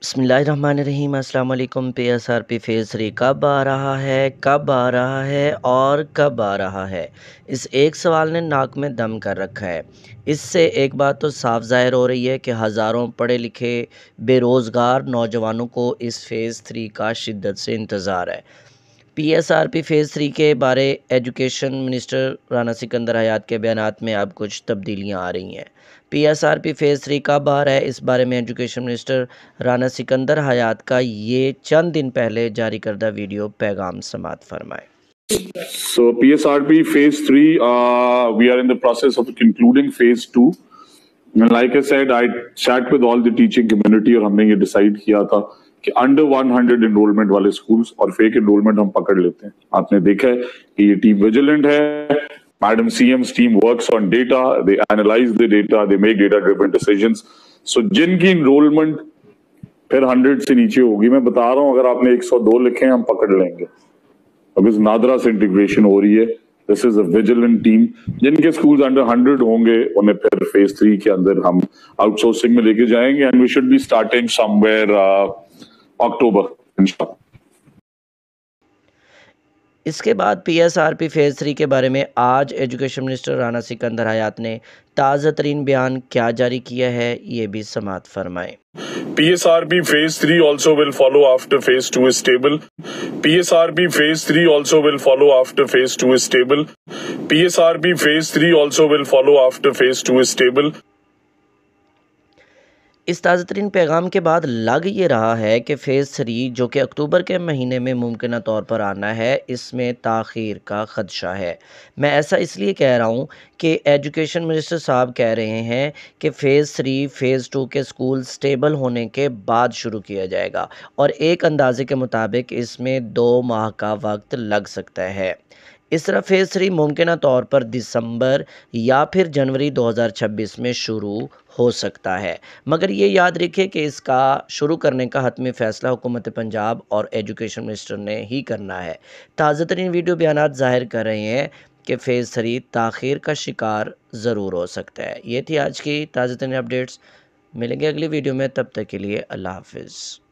बिस्मिल्लाहिर्रहमानिर्रहीम। अस्सलाम वालेकुम। PSRP फेज़ 3 कब आ रहा है, कब आ रहा है और कब आ रहा है? इस एक सवाल ने नाक में दम कर रखा है। इससे एक बात तो साफ ज़ाहिर हो रही है कि हज़ारों पढ़े लिखे बेरोज़गार नौजवानों को इस फेज़ 3 का शिद्दत से इंतज़ार है। PSRP फेज़ 3 के बारे एजुकेशन मिनिस्टर राना सिकंदर हयात के बयानात में अब कुछ तब्दीलियां आ रही हैं। PSRP फेज़ 3 कब आ रहा है, इस बारे में एजुकेशन मिनिस्टर राना सिकंदर हयात का ये चंद दिन पहले जारी करदा वीडियो पैगाम समात फरमाए। So PSRP phase 3, we are in the process of concluding phase 2. And like I said, I chat with all the teaching community और हमने ये decide किया था कि under 100 enrollment वाले schools और fake enrollment हम पकड़ लेते हैं। आपने देखा है कि ये team vigilant है। Madam CM's team works on data, they analyze the data, they make data-driven decisions. So जिनकी enrollment फिर 100 से नीचे होगी, मैं बता रहा हूँ, अगर आपने 102 लिखे हैं हम पकड़ लेंगे। बिकॉज नादरा से इंटीग्रेशन हो रही है। This is a vigilant team. जिनके स्कूल्स अंडर 100 होंगे उन्हें फिर फेज 3 के अंदर हम आउटसोर्सिंग में लेके जाएंगे and we should be starting somewhere October इंशाल्लाह। इसके बाद PSRP फेज़ 3 के बारे में आज एजुकेशन मिनिस्टर राना सिकंदर हयात ने ताज़ा तरीन बयान क्या जारी किया है, ये भी समात फरमाएं। PSRP phase 3 also will follow after phase 2 is stable. PSRP phase 3 also will follow after phase 2 is stable. PSRP phase 3 also will follow after phase 2 is stable. इस ताज़ा तरीन पैगाम के बाद लग ये रहा है कि फ़ेज़ 3 जो कि अक्टूबर के महीने में मुमकिन तौर पर आना है, इसमें ताख़ीर का ख़दशा है। मैं ऐसा इसलिए कह रहा हूँ कि एजुकेशन मिनिस्टर साहब कह रहे हैं कि फ़ेज़ 3 फ़ेज़ 2 के स्कूल स्टेबल होने के बाद शुरू किया जाएगा और एक अंदाजे के मुताबिक इसमें 2 माह का वक्त लग सकता है। इस तरह फ़ेज़ 3 मुमकिन तौर पर दिसंबर या फिर जनवरी 2026 में शुरू हो सकता है, मगर ये याद रखिए कि इसका शुरू करने का हतमी फ़ैसला हुकूमत पंजाब और एजुकेशन मिनिस्टर ने ही करना है। ताज़ा तरीन वीडियो बयानात ज़ाहिर कर रहे हैं कि फ़ेज़ 3 ताख़ीर का शिकार ज़रूर हो सकता है। ये थी आज की ताज़ा तरीन अपडेट्स। मिलेंगे अगली वीडियो में, तब तक के लिए अल्लाह हाफ़िज़।